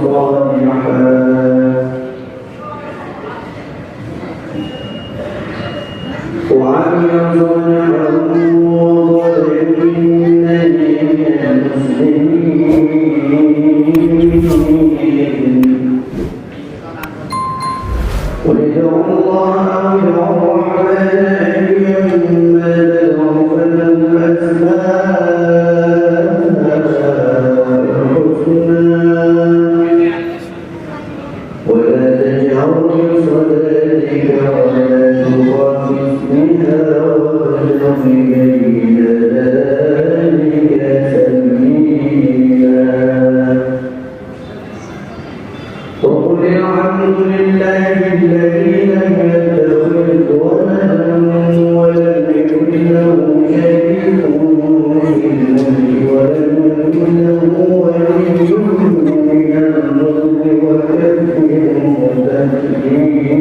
صالحا وعمل صالحا وقال إنني من المسلمين وادعوا الله أو ادعوا الرحمن أيما تدعوا فله الأسماء الحسنى ولا تجهر بصلاتك ولا تخافت بها وابتغ بين ذلك سبيلا وقل الحمد لله الذي لم يتخذ ولدا ولم يكن له شريك في الملك ولم يكن له ولي من الذل وكبره تكبيرا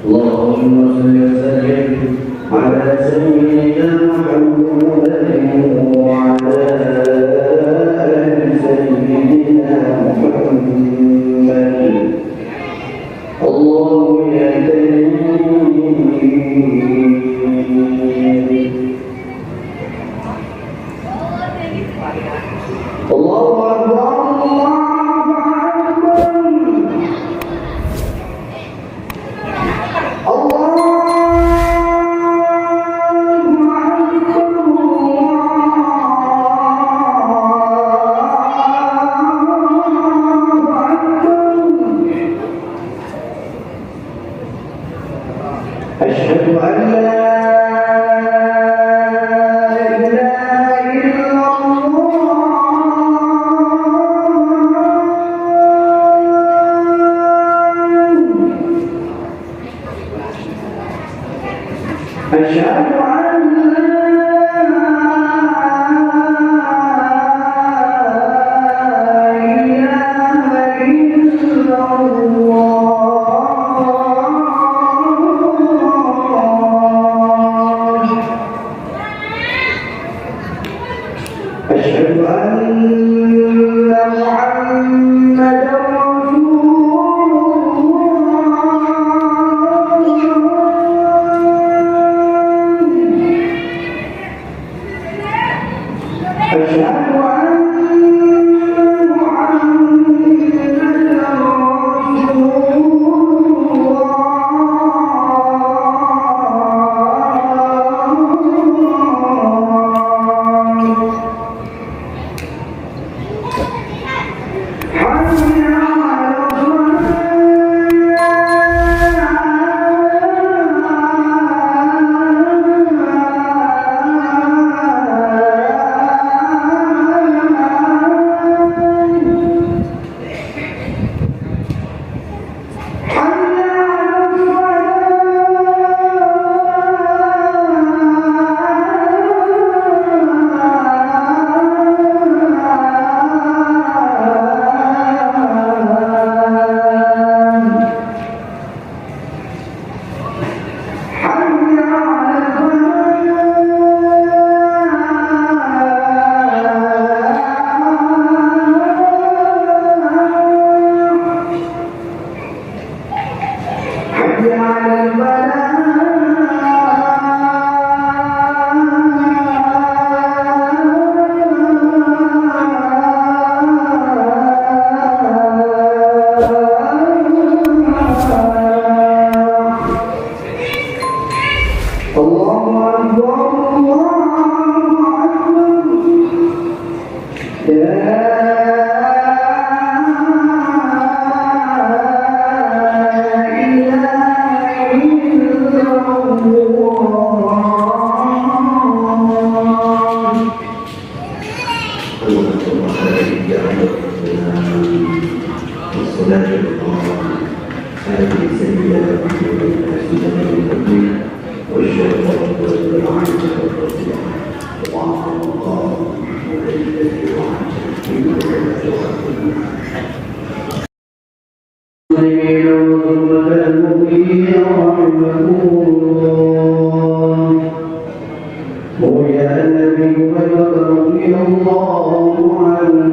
اللهم صل وسلم على سيدنا محمد وعلى آل سيدنا محمد الله يا كريم الله أكبر أشهد أن لا إله إلا الله أشهد أن أشهد أن محمدا رسول هو يا النبي بلغ رضي الله عنه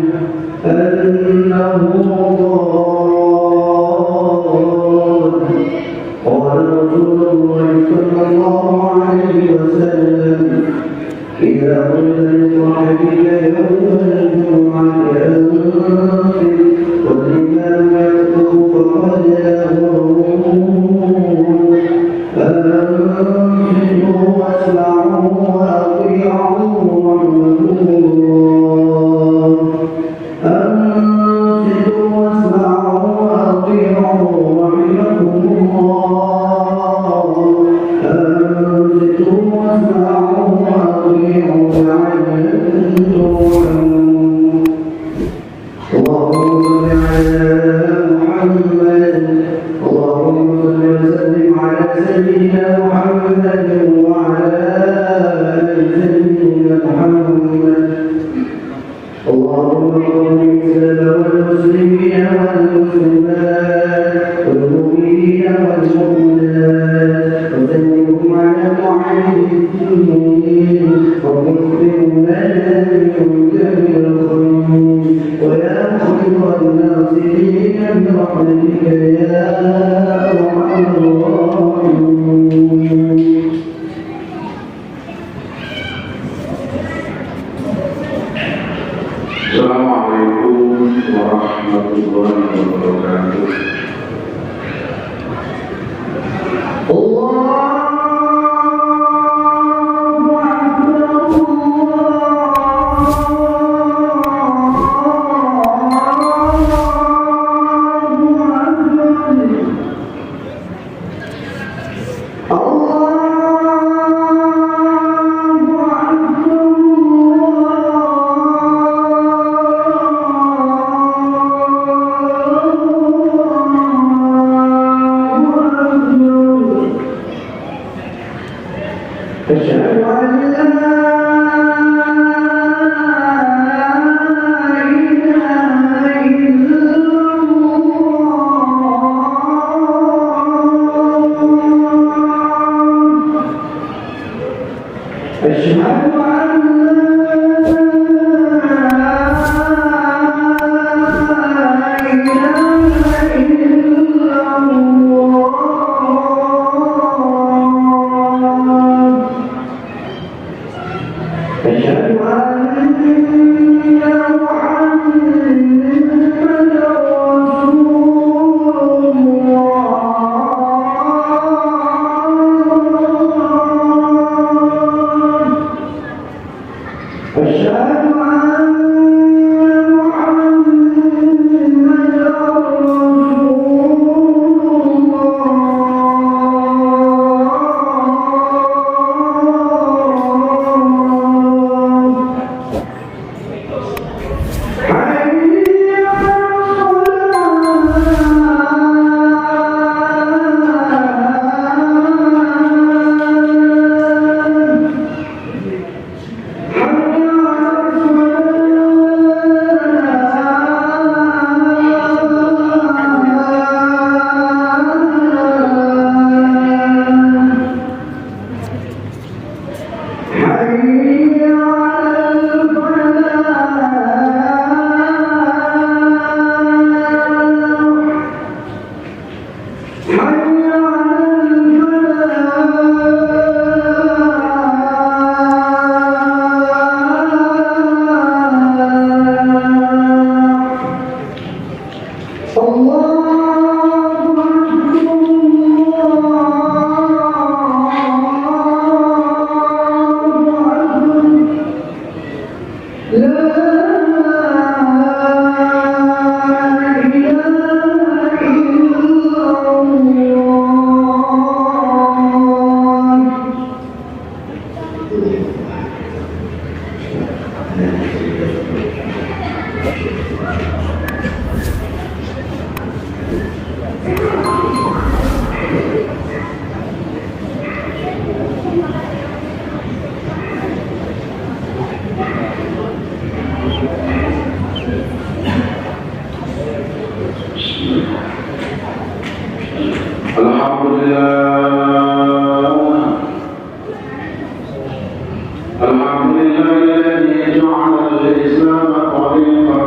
الحمد لله الذي جعل الإسلام طريقا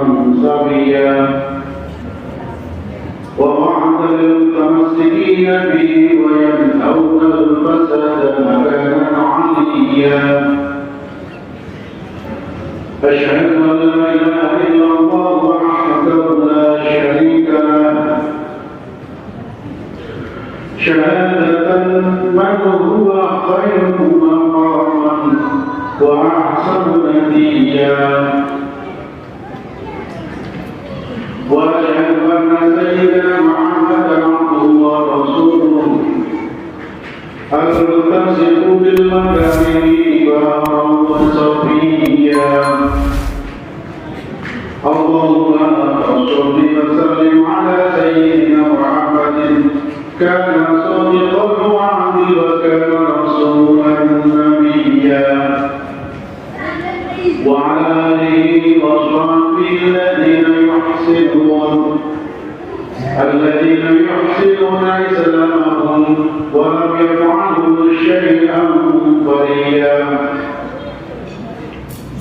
سويا أشهد أن لا إله إلا الله وحده لا شريك له شهادة من هو خير مقاما وأحسن نديا وأشهد أن سيدنا محمدا عبده ورسوله المتصف بالمكارم وهو صفيا اللهم صل وسلم على سيدنا محمد كان صادق الوعد وكان رسولا نبيا وعلى آله وصحبه الذين يحسنون إسلامهم ولم يفعلوا شيئا فريا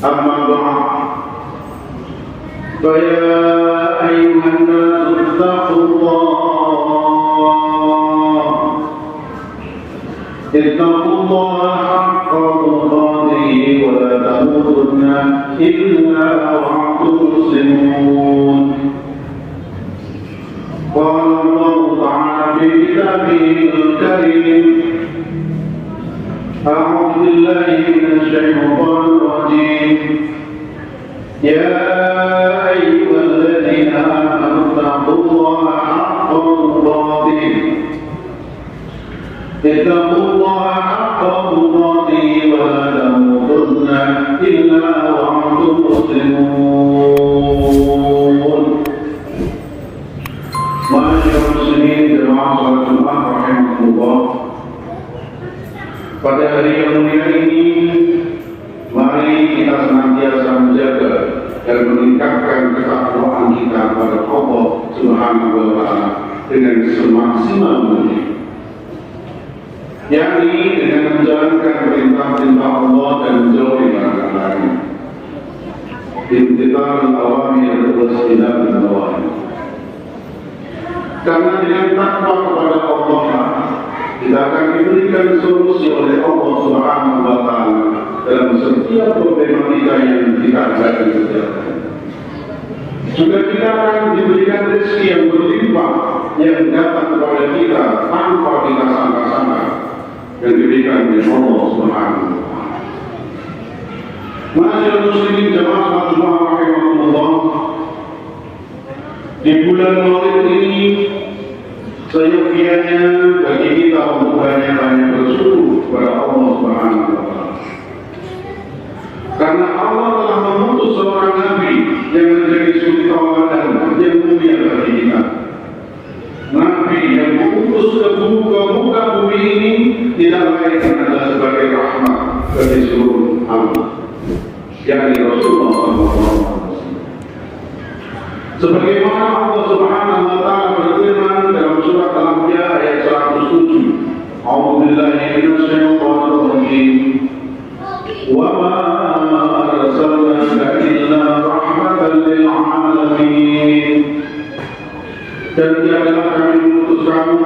أما بعد فيا أيها الناس اتقوا الله حق تقاته ولا تموتن إلا وأنتم مسلمون قال الله تعالى في كتابه الكريم أعوذ بالله من الشيطان الرجيم يا أيها الذين آمنوا اتقوا الله حق تقاته ولا تموتن إلا وأنتم مسلمون. Masyaallah muslimin jemaah salat Jumat rahimahullah. Pada hari yang mulia ini, mari kita senantiasa menjaga dan meningkatkan ketakwaan kita kepada Allah Subhanahu wa taala dengan semaksimal mungkin. Yakni dengan menjalankan perintah-perintah Allah dan menjauhi larangan-larangan. Imtithalul awamir wa ijtinabun nawahi. Karena dengan takwa kepada Allah kita akan diberikan solusi oleh Allah Subhanahu wa taala dalam setiap problematika yang kita hadapi setiap hari. Juga kita akan diberikan rezeki yang berlimpah yang datang kepada kita tanpa kita sangka-sangka yang diberikan oleh Allah Subhanahu wa taala. Masyaallah muslimin jemaah salat Jumat rahimahullah. Di bulan Maulid ini seyogianya bagi kita untuk banyak-banyak bersyukur kepada Allah Subhanahu wa taala. Karena Allah telah mengutus seorang nabi yang menjadi suri tauladan yang mulia bagi kita. Nabi yang diutus ke muka bumi ini tidak lain adalah sebagai rahmat bagi seluruh alam, yakni Rasulullah SAW. Sebagaimana Allah Subhanahu wa taala berfirman dalam surat Al-Anbiya ayat 107, A'udzubillahi minasyaitonir rajim. Wa ma arsalnaka illa rahmatan lil alamin. Dan tiadalah kami mengutus kamu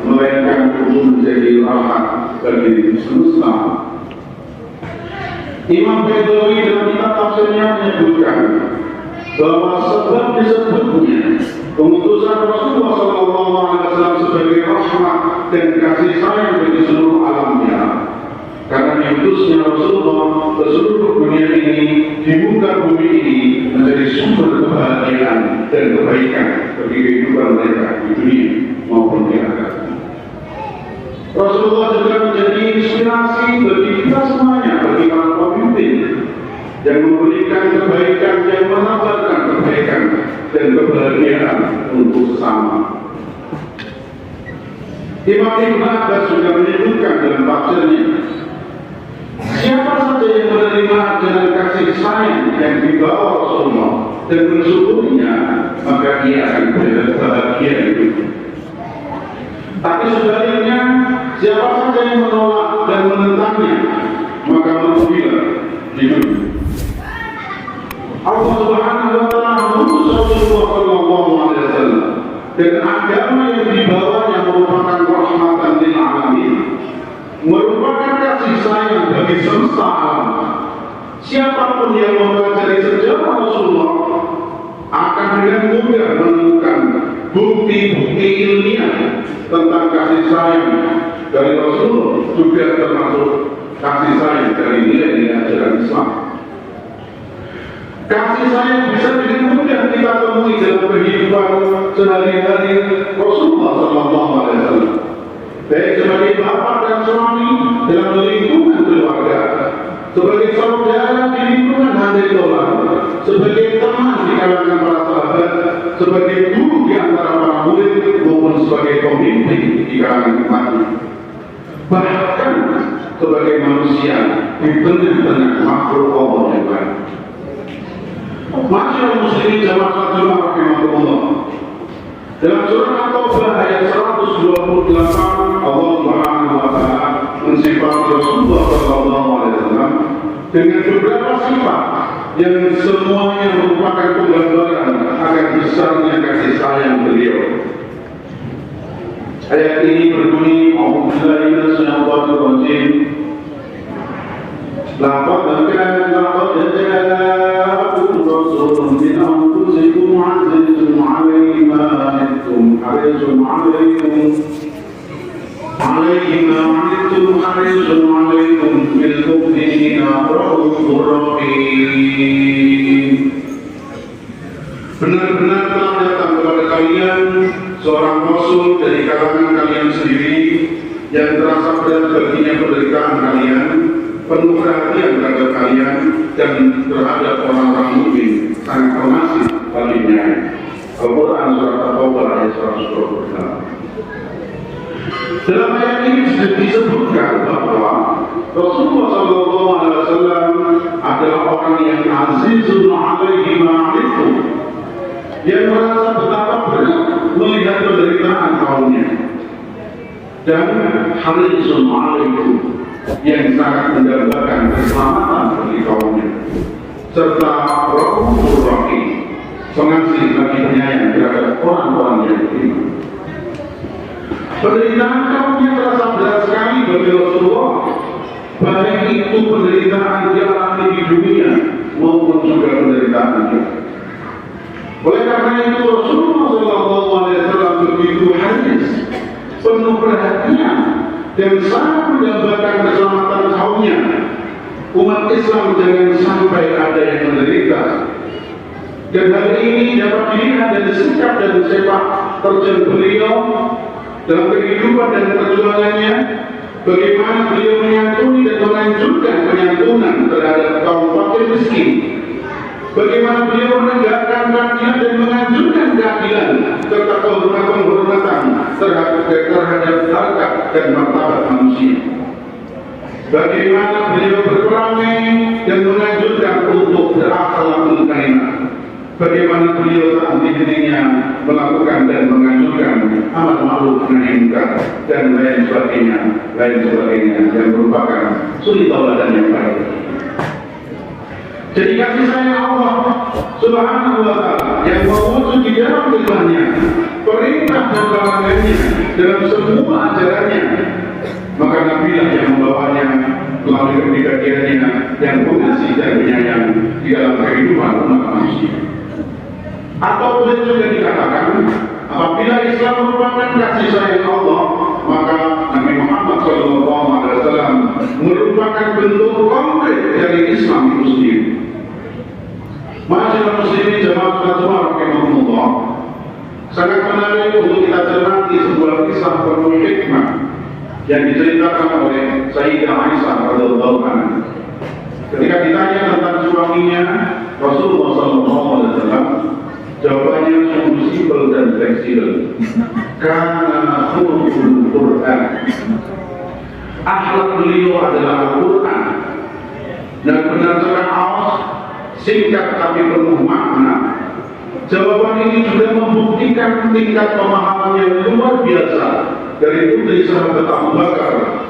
melainkan untuk menjadi rahmat bagi semesta. Imam Baidawi dalam kitab tafsirnya menyebutkan bahwa sebab disebutnya pengutusan Rasulullah SAW sebagai rahmat dan kasih sayang bagi seluruh alamnya karena diutusnya Rasulullah ke seluruh dunia ini, di muka bumi ini menjadi sumber kebahagiaan dan kebaikan bagi kehidupan mereka di dunia maupun di akhirat. Rasulullah juga menjadi inspirasi bagi kita semuanya, bagi para pemimpin yang memberikan kebaikan, yang menawarkan kebaikan dan kebahagiaan untuk sesama. Imam Ibn Abbas juga menyebutkan dalam tafsirnya, siapa saja yang menerima dengan kasih sayang yang dibawa Rasulullah dan mensyukurinya, maka dia akan berbahagia hidupnya. Tapi sebaliknya, siapa saja yang menolak dan menentangnya, maka merugilah hidupnya. Allah Subhanahu wa taala mengutus Rasulullah sallallahu alaihi wasallam dan agama yang dibawanya merupakan rahmatan lil alamin, merupakan kasih sayang bagi semesta alam. siapapun yang mempelajari sejarah Rasulullah akan dengan mudah menemukan bukti-bukti ilmiah tentang kasih sayang dari Rasulullah, juga termasuk kasih sayang dari nilai-nilai ajaran Islam. Kasih sayang bisa dengan mudah kita temui dalam kehidupan sehari-hari Rasulullah SAW. Baik sebagai bapak dan suami dalam lingkungan keluarga, sebagai saudara di lingkungan handaiullah, sebagai teman di kalangan para sahabat, sebagai guru di antara para murid, maupun sebagai pemimpin di kalangan umatnya. Bahkan sebagai manusia di tengah-tengah makhluk Allah yang baik. Masyaallah muslimin jamaah salat Jumat rahimahullah. Dalam surah At-Taubah ayat 128 Allah Subhanahu wa taala mensifati Rasulullah SAW dengan beberapa sifat yang semuanya merupakan penggambaran akan besarnya kasih sayang beliau. Ayat ini berbunyi A'udzubillahi minasyaitonir rajim. Laqad ja'akum rasulun min anfusikum 'azizun 'alaihi ma 'anittum harisun 'alaikum bil mu'minina raufur rahim. Benar-benar telah datang kepada kalian seorang rasul dari kalangan kalian sendiri yang terasa berat baginya penderitaan kalian, penuh perhatian terhadap kalian dan terhadap orang-orang mukmin, sangat pengasih baginya. Al-Quran surat At-Taubah ayat 128. Dalam ayat ini sudah disebutkan bahwa Rasulullah SAW adalah orang yang azizun 'alaihi ma 'anittum, yang merasa betapa berat melihat penderitaan kaumnya, dan harisun 'alaikum, yang sangat mendambakan keselamatan bagi kaumnya, serta raufur rahim, pengasih bagi penyayang terhadap orang-orang yang beriman. Penderitaan kaumnya terasa berat sekali bagi Rasulullah, baik itu penderitaan yang alami di dunia maupun juga penderitaan di akhirat. Oleh karena itu Rasulullah SAW begitu haris, penuh perhatian dan sangat mendambakan keselamatan kaumnya. Umat Islam jangan sampai ada yang menderita. Dan hal ini dapat dilihat dari sikap dan sepak terjang beliau dalam kehidupan dan perjuangannya, bagaimana beliau menyantuni dan menganjurkan penyantunan terhadap kaum fakir miskin, bagaimana beliau menegakkan keadilan dan menganjurkan keadilan serta penghormatan terhadap harkat dan martabat manusia, bagaimana beliau berperangai dan menganjurkan untuk berakhlakul karimah, bagaimana beliau tak henti-hentinya melakukan dan menganjurkan amal ma'ruf nahi munkar dan lain sebagainya yang merupakan suri tauladan yang baik. Jadi kasih sayang Allah Subhanahu wa ta'ala yang mewujud di dalam firman-Nya, perintah dan larangannya dalam semua ajarannya, maka Nabilah yang membawanya melalui kepribadiannya yang pengasih dan penyayang di dalam kehidupan umat manusia. Atau boleh juga dikatakan, apabila Islam merupakan kasih sayang Allah, maka Nabi Muhammad SAW merupakan bentuk konkret dari Islam itu sendiri. Masyaallah muslimin jamaah salat Jumat rahimahumullah, sangat menarik untuk kita cermati sebuah kisah penuh hikmah yang diceritakan oleh Sayyidah Aisyah radhiyallahu anha. Ketika ditanya tentang suaminya Rasulullah SAW, jawabannya sungguh simpel dan fleksibel. Karena khuluqul Quran, akhlak beliau adalah Al-Quran. Dan berdasarkan awas singkat tapi penuh makna, jawaban ini juga membuktikan tingkat pemahaman yang luar biasa dari putri sahabat Abu Bakar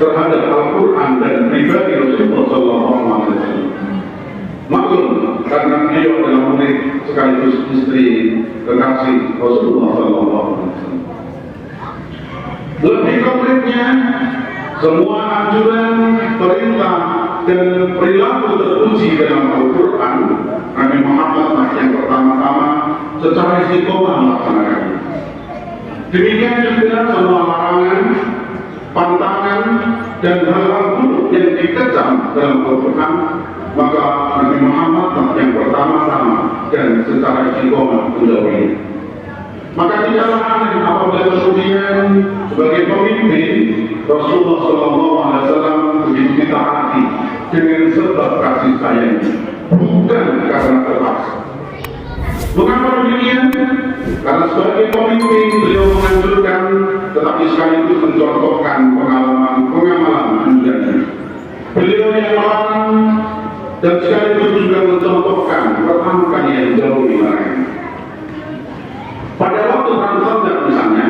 terhadap Al-Quran dan pribadi Rasulullah SAW. Maklum, karena beliau adalah murid sekaligus istri kekasih Rasulullah SAW. Lebih konkretnya, semua anjuran, perintah dan perilaku terpuji dalam Al-Quran, Nabi Muhammad yang pertama-tama secara istiqomah melaksanakannya. Demikian juga semua larangan, pantangan, dan hal-hal buruk yang dikecam dalam Al-Quran, maka Nabi Muhammad yang pertama-tama dan secara istiqomah menjauhinya. Maka tidaklah aneh apabila kemudian sebagai pemimpin Rasulullah SAW begitu ditaati dengan sebab kasih sayang, bukan karena terpaksa. Mengapa demikian? Karena sebagai pemimpin beliau menganjurkan, tetapi sekaligus mencontohkan pengamalan anjurannya. Beliau yang melarang dan sekaligus juga mencontohkan pertama kali yang jauh dilarang. Pada waktu perang Khandaq misalnya,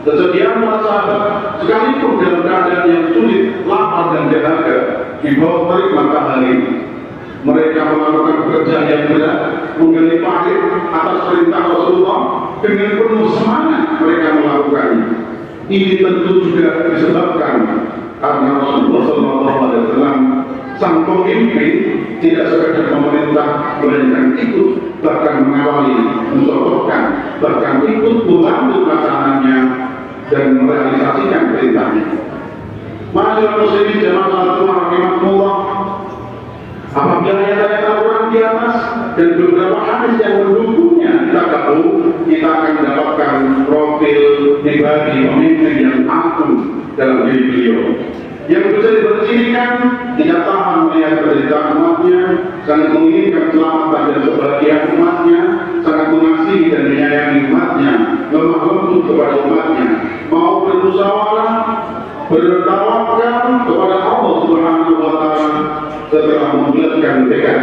kesediaan para sahabat sekalipun dalam keadaan yang sulit, lapar dan dahaga, di bawah terik matahari, mereka melakukan pekerjaan yang berat, menggali parit atas perintah Rasulullah dengan penuh semangat mereka melakukannya. Ini tentu juga disebabkan karena Rasulullah SAW sang pemimpin tidak sekadar memerintah, melainkan ikut, bahkan mengawali, mencontohkan, bahkan ikut membantu pelaksanaannya dan merealisasikan perintahnya. Masyaallah muslimin jamaah salat rahimakumullah, apabila ayat-ayat Al-Quran di atas dan beberapa hadis yang mendukungnya kita tahu, kita akan mendapatkan profil pribadi pemimpin yang agung dalam diri beliau, yang bisa dipercirikan tidak tahan melihat penderitaan umatnya, sangat menginginkan keselamatan dan kebahagiaan umatnya, sangat mengasihi dan menyayangi umatnya, lemah lembut kepada umatnya, mau bermusyawarah, bertawakal kepada Allah Subhanahu wa Ta'ala setelah membulatkan tekad.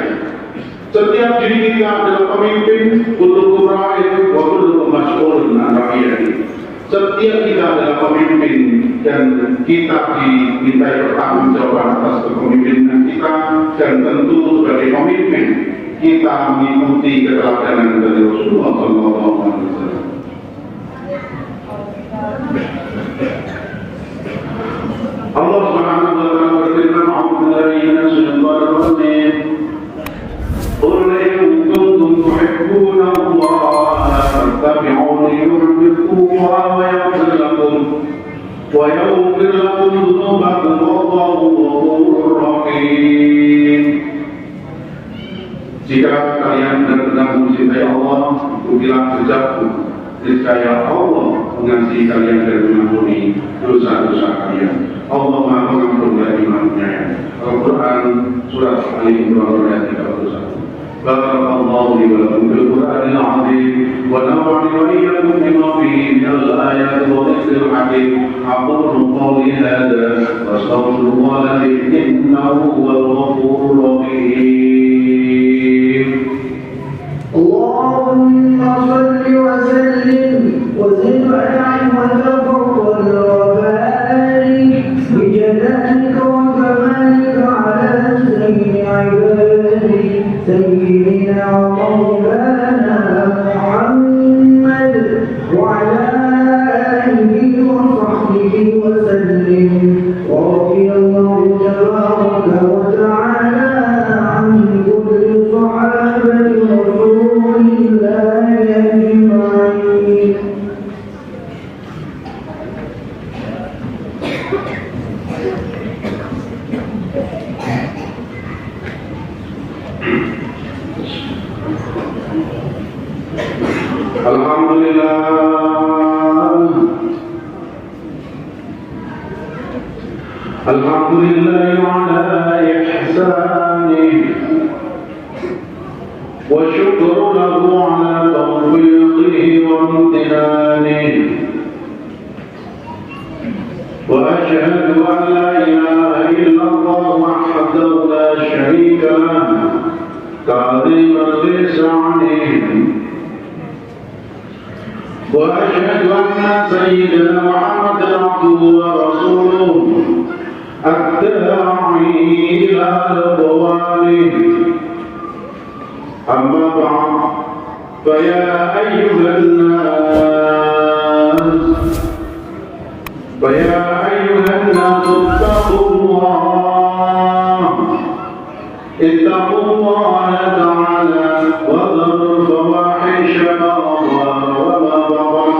Setiap diri kita adalah pemimpin, kullukum ra'in wa kullukum mas'ulun an ra'iyatihi. Setiap kita adalah pemimpin dan kita dimintai pertanggungjawaban atas kepemimpinan kita, dan tentu sebagai pemimpin kita mengikuti keteladanan dari Rasulullah SAW. Allah Subhanahu wa Ta'ala berfirman, "A'udzubillahi minasyaitonir rajim. Qul in kuntum tuhibbuna Allah fattabi'uni yuhibbukum wa yaghfir lakum dhunubakum wallahu ghafurur rahim." Jika kalian benar-benar mencintai Allah, ikutilah jejakku. Niscaya Allah mengasihi kalian dan mengampuni dosa-dosa kalian. Allah Maha Pengampun dan Maha Al-Quran Surat Ali Imran ayat 31. Barakallahu li wa lakum fil Qur'anil 'azim wa nafa'ani wa iyyakum bima fihi minal ayati wa dhikril hakim. Aqulu qawli hadha wa astaghfirullah li innahu huwal ghafurur rahim. Allahumma salli wa sallim wa zid wa an'im wa tafaddal wa barik bi jalaliko wa kamalika ala sayyidi ibadi sayyidina wa maulana Muhammad wa ala alihi wa sahbihi wa sallim wa radiyallahu tabaraka wa ta'ala an kulli sahabati Alhamdulillah ala ihsanih wa syukru lahu ala tawfiqihi wa imtinanih wa ashhadu an la ilaha illallah wahdahu la sharika lahu ta'ziman li sha'nihi wa ashhadu anna sayyidana Muhammadan abduhu wa rasuluhu الداعي إلى رضوانه. أما بعد فيا أيها الناس اتقوا الله الله تعالى وذروا الفواحش ما ظهر وما بطن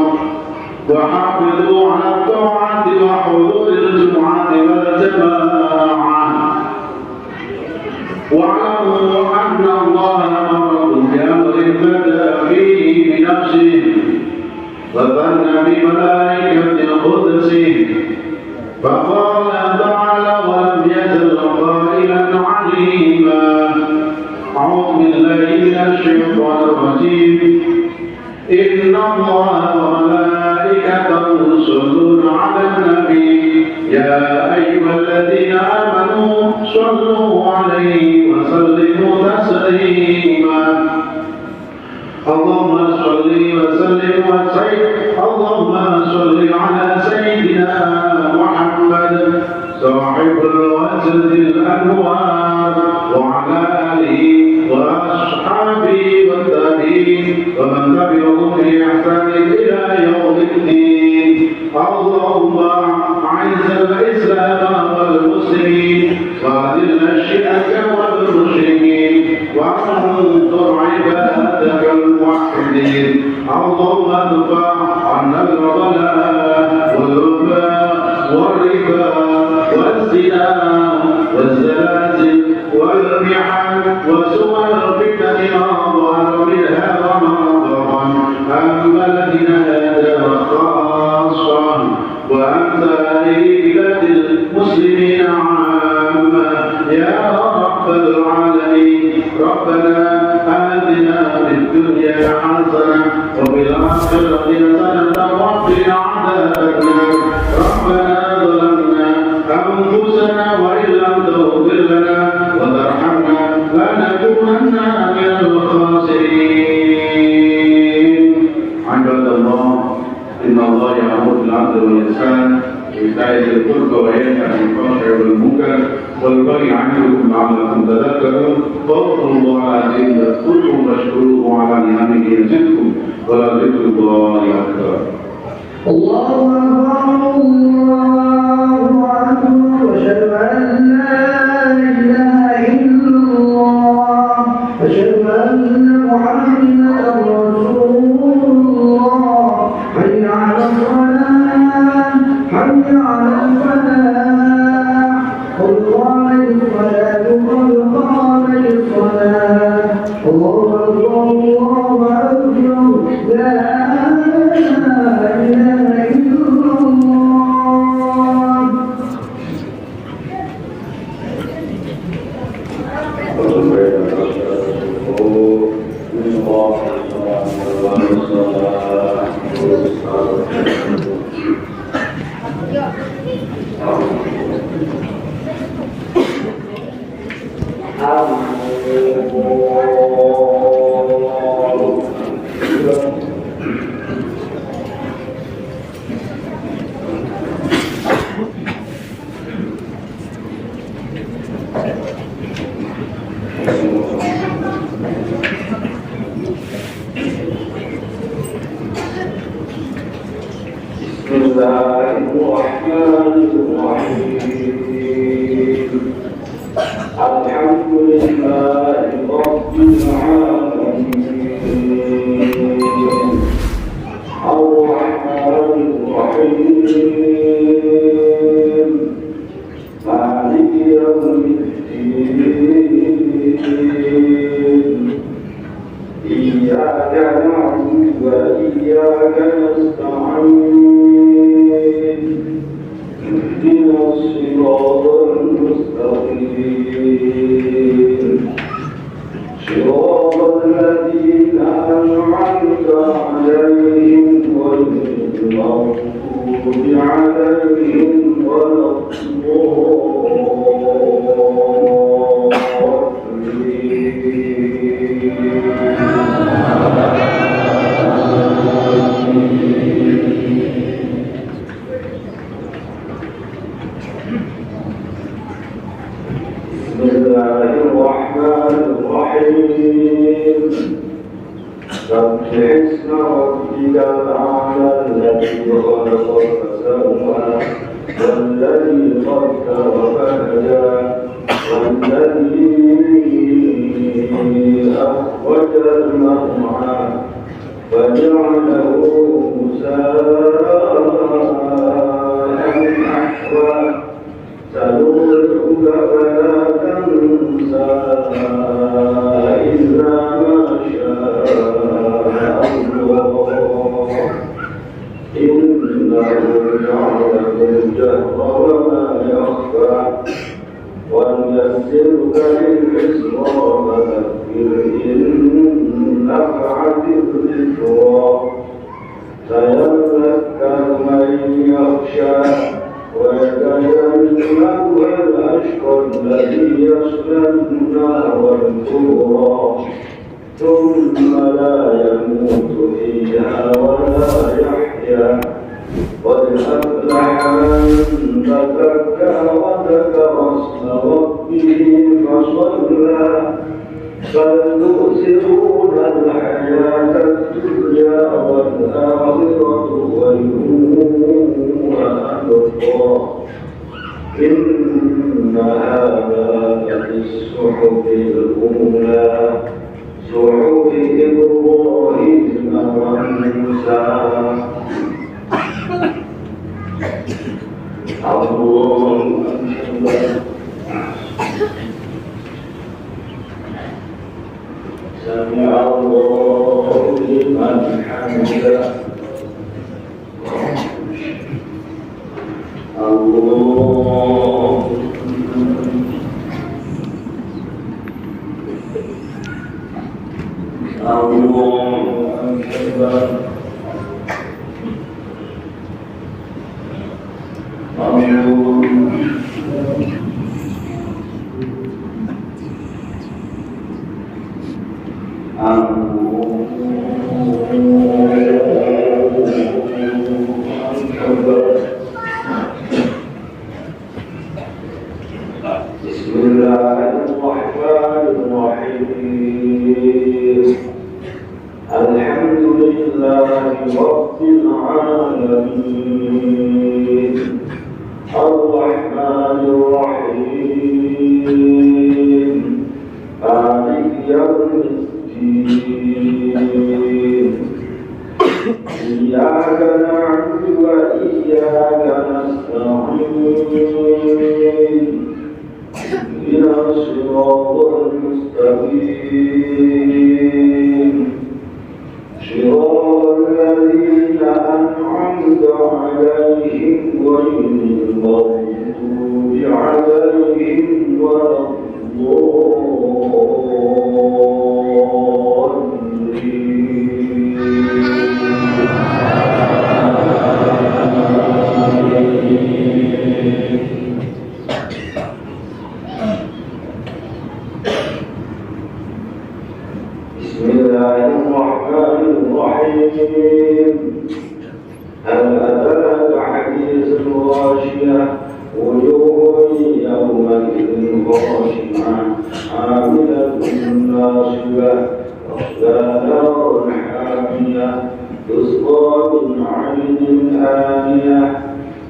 وحافظوا على الطاعة وحضور الجمعة والجماعة واعلموا أن الله أمركم بأمر بدأ فيه بنفسه وثنى بملائكة القدس فقال تعالى ولم يزل قائلا عليما أعوذ بالله من الشيطان الرجيم إن الله وملائكته يصلون على النبي يا أيها الذين آمنوا صلوا عليه وسلموا تسليما اللهم صل وسلم وسلم اللهم صل على سيدنا محمد صاحب الوجه الأنوار وعلى آله وأصحابه والتابعين ومن تبعهم بإحسان إلى يوم الدين اللهم أعز الإسلام والمسلمين وأذل الشرك والمشركين وانصر عبادك الموحدين اللهم ادفع عنا البلاء والوباء والربا والزنا والزلازل والمحن وسوء الفتن ما ظهر منها وما بطن عن بلدنا هذا خاصة وعن سائر بلاد المسلمين عامة يا رب العالمين ربنا آتنا في الدنيا حسنة وفي الآخرة حسنة وقنا عذاب النار ربنا ظلمنا أنفسنا وإن لم تغفر لنا وترحمنا لنكونن من الخاسرين عباد الله إن الله يأمر بالعدل والإحسان وإيتاء ذي القربى وينهى عن الفحشاء والمنكر والبغي عنكم لعلكم تذكرون فاذكروا الله العظيم يذكركم واشكروه على نعمه يزدكم ولذكر الله أكبر. الله أكبر الله أكبر أشهد أن لا إله إلا الله أشهد أن محمدا رسول الله حي على الصلاة حي على الفلاح قد قامت الصلاة قد قامت الصلاة الله أكبر الله أكبر لا إله إلا الله بسم الله الرحمن الرحيم الحمد لله رب العالمين الرحمن الرحيم مالك يوم الدين إياك نعبد وإياك نستعين اهدنا الصراط المستقيم صراط الذين أنعمت عليهم غير المغضوب عليهم ولا بسم الله الرحمن الرحيم سبح اسم ربك الأعلى الذي خلق فسوى والذي قدر فهدى والذي أخرج المرعى فجعله ساء نحوا سنقرئك فلا تنسى إلا ما شاء الله إنه يعلم الجهر وما يخفى ونيسرك لليسرى فذكر إن نفعت الذكرى سيذكر من يخشى ويتجنبها الأشقى الذي يصلى النار الكبرى ثم لا يموت فيها ولا يحيا قد أفلح من تزكى وذكر اسم ربه فصلى بل تؤثرون الحياة الدنيا والآخرة خير وأبقى إن هذا لفي الصحف الأولى صحف إبراهيم وموسى الله أكبر سمع الله لمن حمده الله أكبر بسم الله الرحمن الرحيم الحمد لله رب العالمين الرحمن الرحيم مالك يوم الدين إياك نعبد وإياك نستعين اهدنا الصراط المستقيم صراط الذين أنعمت عليهم غير المغضوب عليهم ولا بسم الله الرحمن الرحيم هل أتاك حديث الغاشية وجوه يومئذ خاشعة عاملة ناصبة تصلى نارا حامية تسقى من عين آنية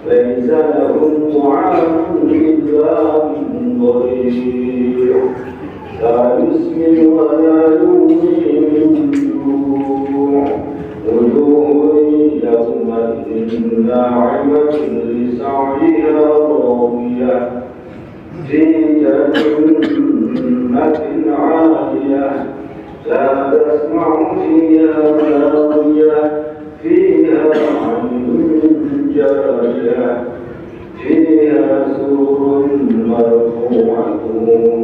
ليس لهم طعام إلا من ضريع لا يسمن ولا يغني من جوع وجوه يومئذ ناعمة لسعيها راضية في جنة عالية لا تسمع فيها لاغية فيها عين جارية فيها سرر مرفوعة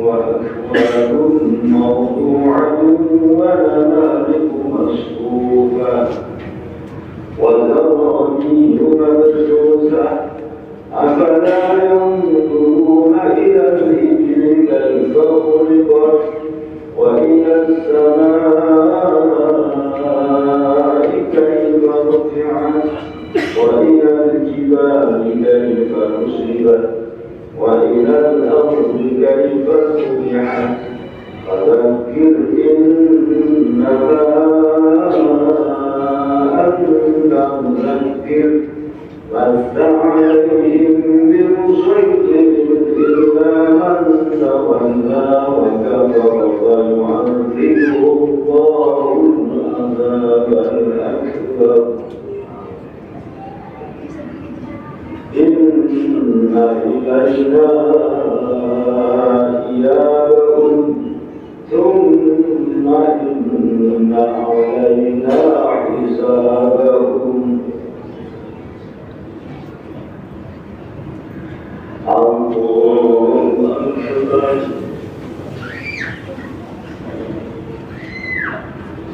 وأكواب موضوعة ونمارق مصفوفة وزرابي مبثوثة أفلا ينظرون إلى الإبل كيف خلقت وإلى السماء كيف رفعت وإلى الجبال كيف نصبت وإلى الأرض كيف سمحت فذكر إنما إلينا إيابهم ثم إن علينا حسابهم الله أكبر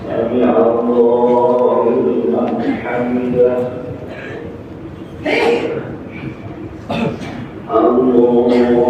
سمع الله لمن حمده الله